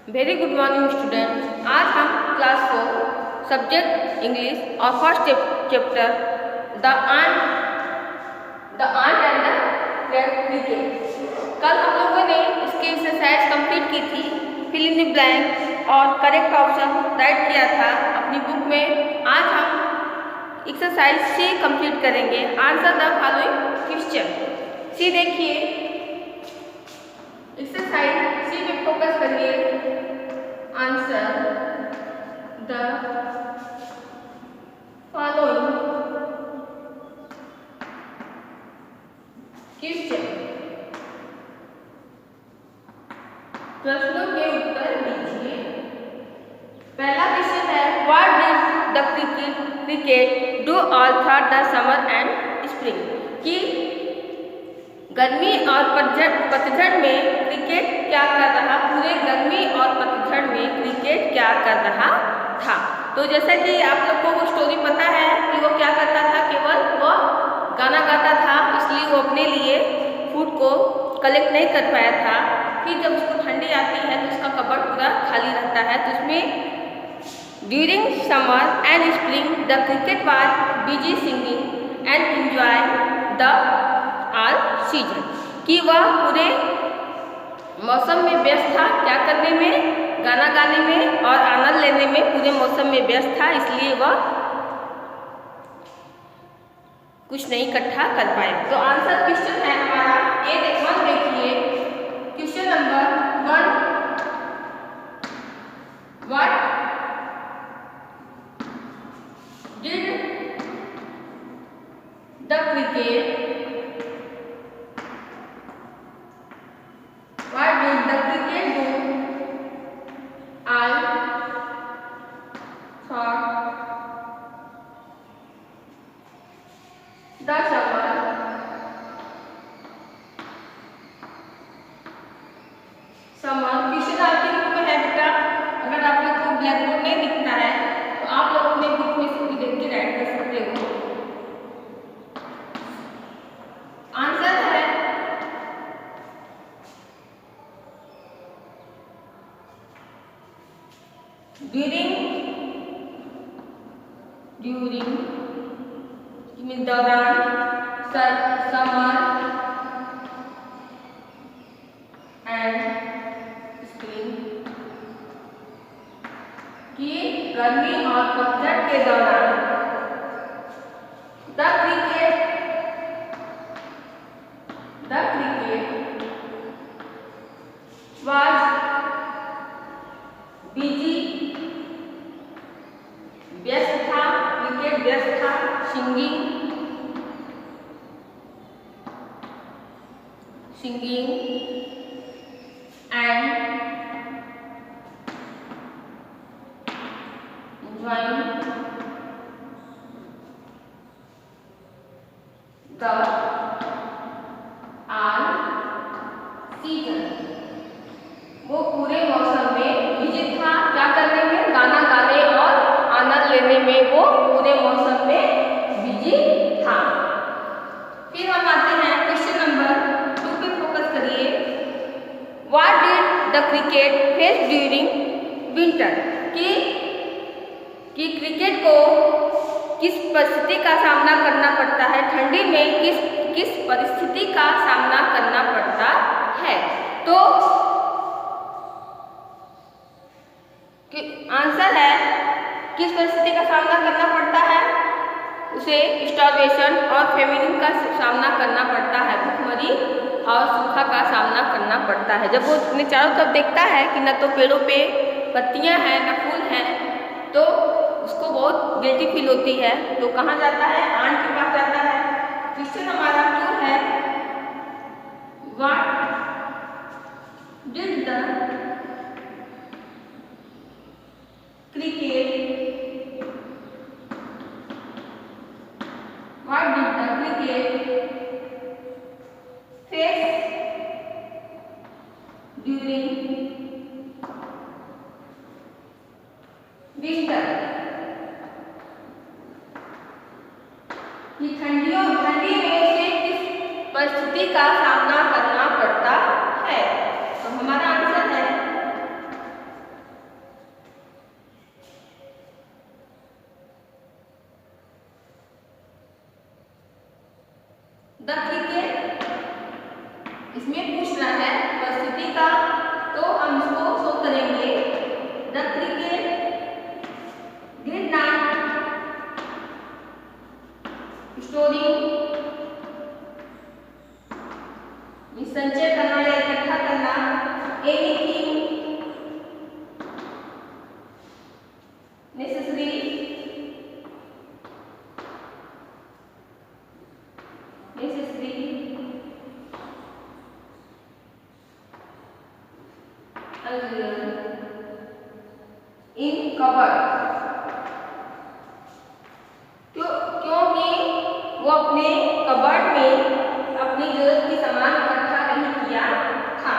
Very good morning student. आज हम class 4 subject English और first chapter the ant and the cricket. कल हम लोगों ने इसकी एक्सरसाइज कंप्लीट की थी, फिल इन द ब्लैंक और करेक्ट ऑप्शन राइट किया था अपनी बुक में। आज हम एक्सरसाइज सी कंप्लीट करेंगे। Answer the following question. C देखिए, एक्सरसाइज सी पे फोकस करिए। Answer the following question. प्रश्नों के उत्तर दीजिए। पहला क्वेश्चन है, what did the cricket do all through the summer and spring. कि गर्मी और पतझड़ में क्रिकेट क्या कर रहा, पूरे गर्मी और पतझड़ में क्रिकेट क्या कर रहा था। तो जैसा कि आप लोग को वो स्टोरी पता है कि वो क्या करता था, केवल वो गाना गाता था, इसलिए वो अपने लिए फूड को कलेक्ट नहीं कर पाया था। फिर जब उसको ठंडी आती है तो उसका कबर्ड पूरा खाली रहता है, तो उसमें during summer and spring the cricket was busy singing and enjoy the all season. कि वह पूरे मौसम में व्यस्त था, क्या करने में, गाना गाने में और आनंद लेने में पूरे मौसम में व्यस्त था, इसलिए वह कुछ नहीं इकट्ठा कर पाए। तो आंसर क्वेश्चन है हमारा ए देखिए, question number 1, what did the cricket do all through the summer question आपकी बुक में है बेटा। अगर आप लोग को ब्लैक बोर्ड नहीं दिखता है तो आप लोग अपने बुक में से भी देख के राइट कर सकते हो। आंसर है ड्यूरिंग दौरान समर एंड स्प्रिंग। कि गर्मी और पतझड़ के दौरान द क्रिकेट वाज बिजी, व्यस्त था, क्रिकेट व्यस्त था, singing and enjoying the all season। वो पूरे मौसम में बिजी था, क्या करने में, गाना गाने और आनंद लेने में वो पूरे मौसम में बिजी था। फिर हम आते हैं क्वेश्चन नंबर 2 पे फोकस करिए। What did the cricket face during winter. कि क्रिकेट को किस परिस्थिति का सामना करना पड़ता है, ठंडी में किस परिस्थिति का सामना करना पड़ता है। तो आंसर है किस परिस्थिति का सामना करना पड़ता है, उसे स्टार्वेशन और फेमिनिन का सामना करना पड़ता है, भूखमरी और सूखा का सामना करना पड़ता है। जब वो अपने चारों तरफ देखता है कि न तो पेड़ों पे पत्तियां हैं न फूल हैं, तो उसको बहुत गिल्टी फील होती है। तो कहाँ जाता है, आंट के पास जाता है। क्वेश्चन हमारा 2 है, what did the cricket face during winter. कि ठंडी में उसे किस परिस्थिति का सामना करना पड़ता है। तो हमारा आंसर है द क्रिकेट, इसमें पूछ रहा है परिस्थिति का, तो हम इसको शो करेंगे the cricket did not story, संचय करना या इकट्ठा करना, एनीथिंग नेसेसरी इन कबर्ड, क्योंकि वो अपने कबर्ड में अपनी जरूरत की सामान इकट्ठा नहीं किया था।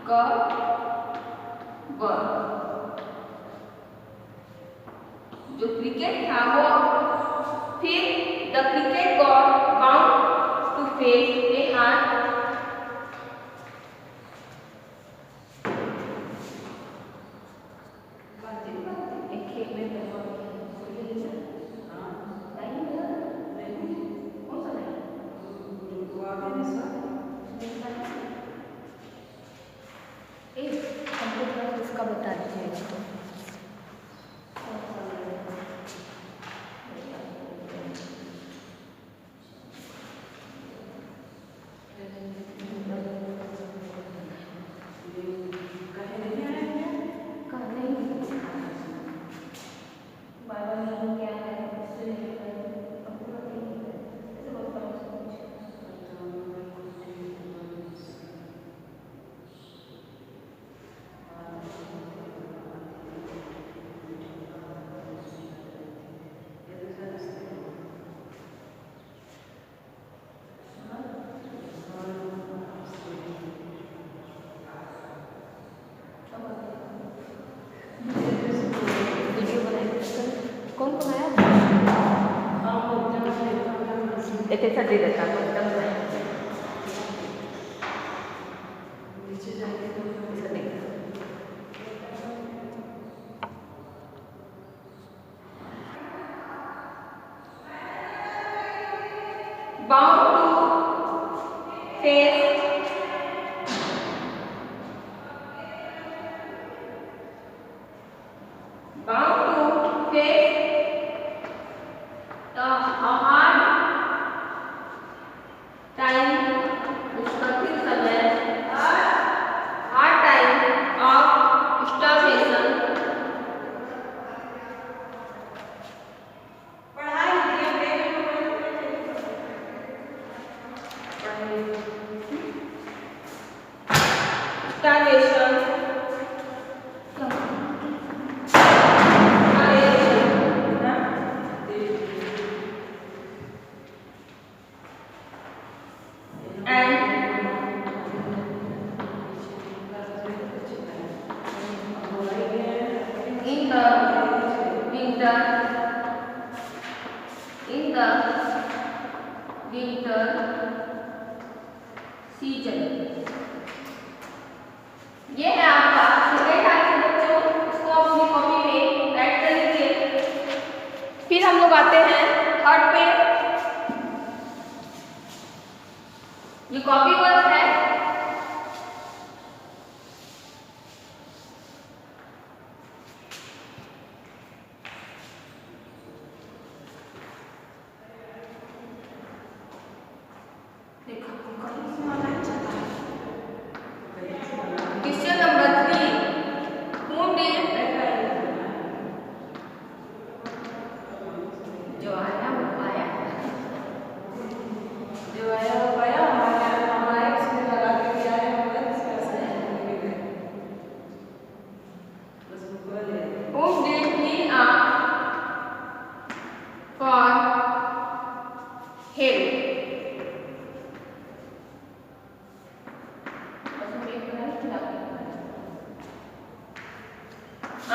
कबर्ड, जो क्रिकेट था वो, फिर the cricket got bound to face a hard इसका बता दीजिएगा तो। कौन कौन आया? एक ऐसा दे देता है एकदम नीचे जाके तो ऐसा देखा bound to face winter season। ये है आपका सेकेंड आंसर बच्चों, इसको अपनी कॉपी में राइट कर लीजिए। फिर हम लोग आते हैं थर्ड पे, ये कॉपी वर्क है। क्वेश्चन नंबर 3, whom did जो आया वो पाया, जो आया वो पाया, हमारे इसमें लगा के दिया है, मतलब इसका असर है। whom did he ask for help?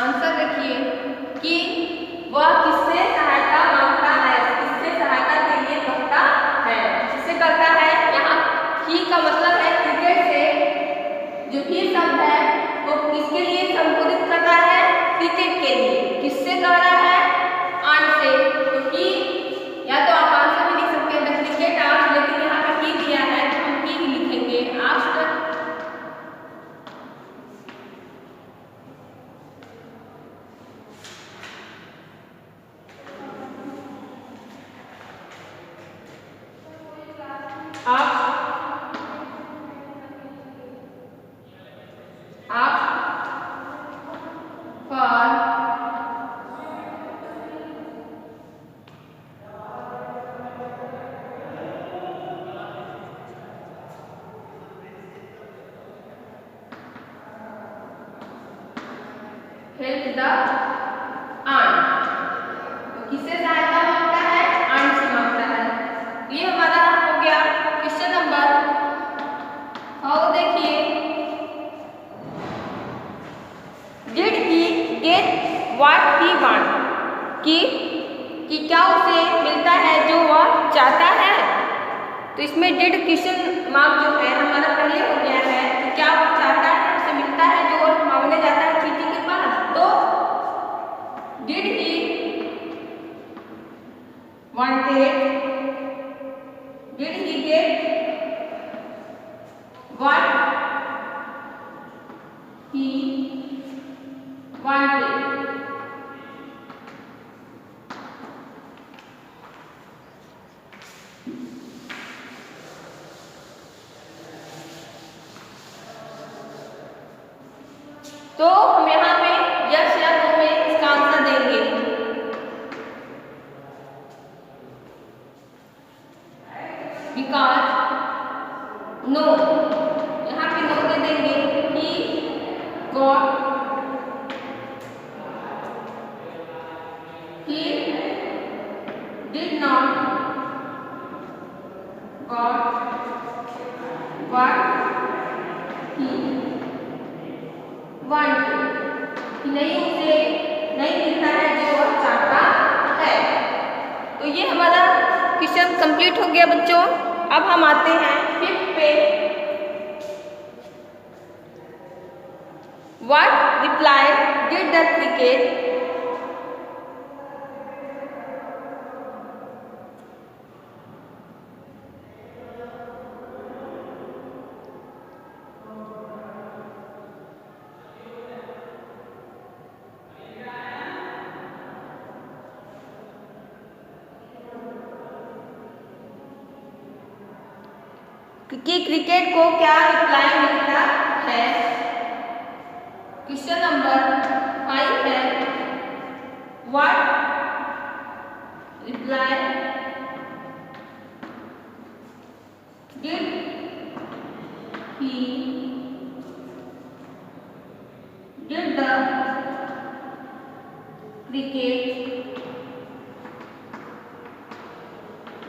Answer देखिए कि वह किससे सहायता मांगता है, किससे सहायता के लिए कहता है, किससे करता है। यहाँ ही का मतलब है क्रिकेट से, जो ही शब्द है वो किसके लिए संबोधित करता है, क्रिकेट के लिए। किससे कह रहा है, आंट से, तो ही या तो आप आंसर भी लिख सकते हैं the cricket help the ant. तो किससे सहायता मांगता है? आंट से मांगता है। ये हमारा हो गया क्वेश्चन नंबर। और देखिए, did he get what he want, कि क्या उसे मिलता है जो वह चाहता है। तो इसमें डिड क्वेश्चन मार्क जो है हमारा पहले हो गया है कि क्या वह चाहता है, उसे मिलता है जो वह मांगने जाता है चींटी के पास। तो did he wanted, did he get what he wanted. तो हम यहाँ पे यस या नो में इसका आंसर देंगे। बिकॉज नो, यहाँ पे नो दे देंगे। He got, he did not got what he wanted, कि नहीं उसे नहीं मिलता है जो वह चाहता है। तो ये हमारा क्वेश्चन कंप्लीट हो गया बच्चों। अब हम आते हैं 5th पे। What reply did the cricket कि क्रिकेट को क्या रिप्लाई मिलता है। क्वेश्चन नंबर 5 है what reply did he did the cricket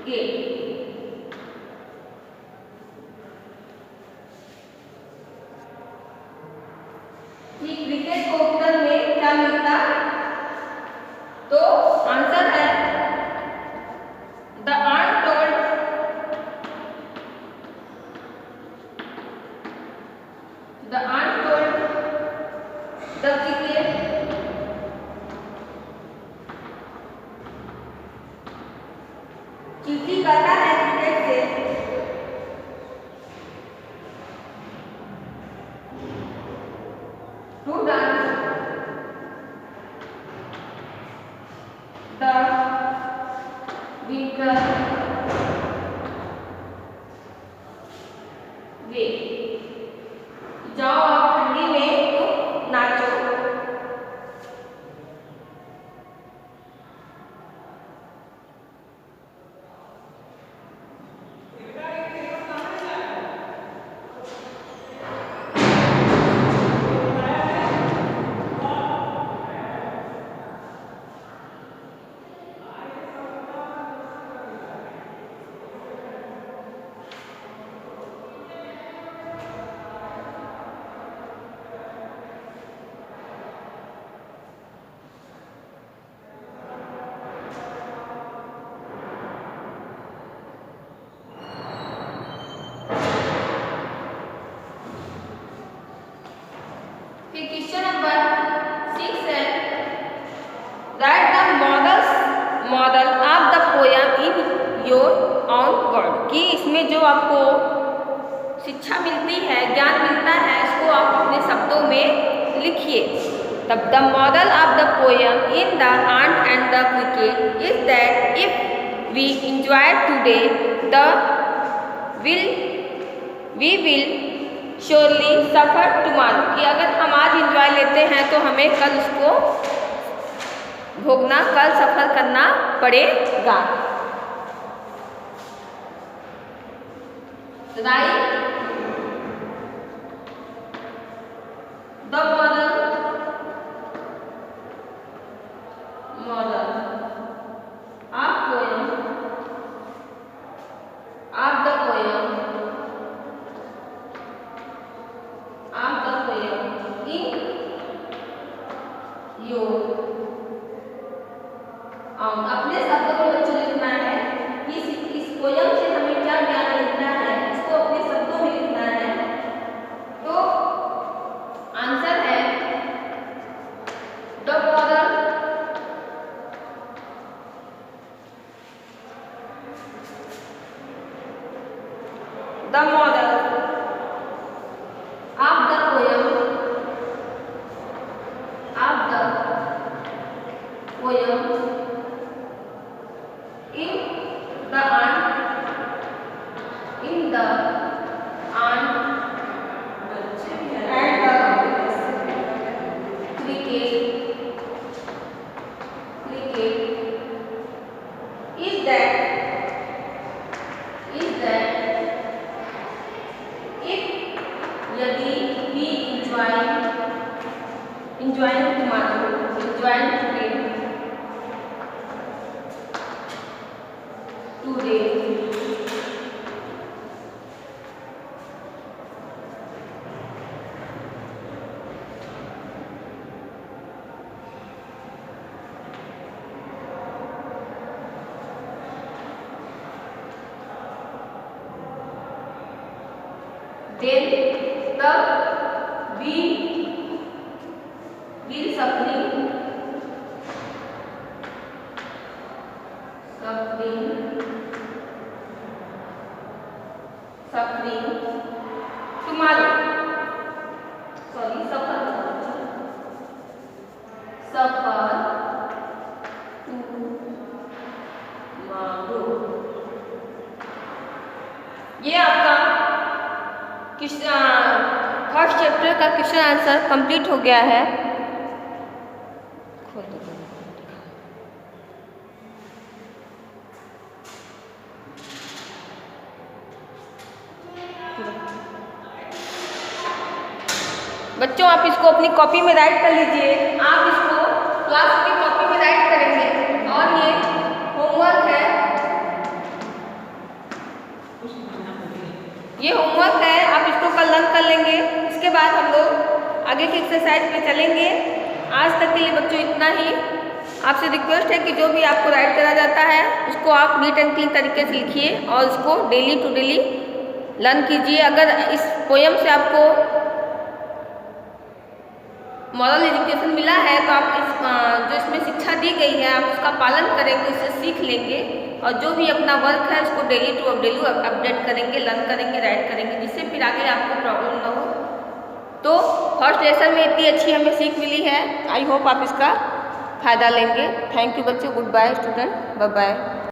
get. Cricket को उत्तर में क्या मिलता? तो आंसर है the ant told the cricket चींटी कहता है क्रिकेट से to dance the winter way। जाओ आप ठंडी में तो नाचो। फिर क्वेश्चन नंबर 6 है right the model of the poem in your on word, कि इसमें जो आपको शिक्षा मिलती है, ज्ञान मिलता है, इसको आप अपने शब्दों में लिखिए। तब the model of the poem in the ant and the cricket is that if we enjoy today the we will surely suffer tomorrow, कि अगर हम आज इंजॉय लेते हैं तो हमें कल उसको भोगना, कल सफर करना पड़ेगा। Right the model enjoying tomorrow, enjoying today, then the we will suffering tomorrow, suffer tomorrow। ये आपका फर्स्ट चैप्टर का क्वेश्चन आंसर कंप्लीट हो गया है। बच्चों आप इसको अपनी कॉपी में राइट कर लीजिए। आप इसको क्लास की कॉपी में राइट करेंगे और ये होमवर्क है, आप इसको कल लर्न कर लेंगे। इसके बाद हम लोग आगे की एक्सरसाइज पे चलेंगे। आज तक के लिए बच्चों इतना ही। आपसे रिक्वेस्ट है कि जो भी आपको राइट करा जाता है उसको आप नीट एंड क्लीन तरीके से लिखिए और उसको डेली टू डेली लर्न कीजिए। अगर इस पोयम से आपको मॉरल एजुकेशन मिला है तो आप जो इसमें शिक्षा दी गई है आप उसका पालन करेंगे, उससे सीख लेंगे और जो भी अपना वर्क है उसको डेली टू डेली अपडेट करेंगे, लर्न करेंगे, राइट करेंगे, जिससे फिर आगे आपको प्रॉब्लम ना हो। तो फर्स्ट लेसन में इतनी अच्छी हमें सीख मिली है। आई होप आप इसका फ़ायदा लेंगे। थैंक यू बच्चों। Good bye student, bye bye.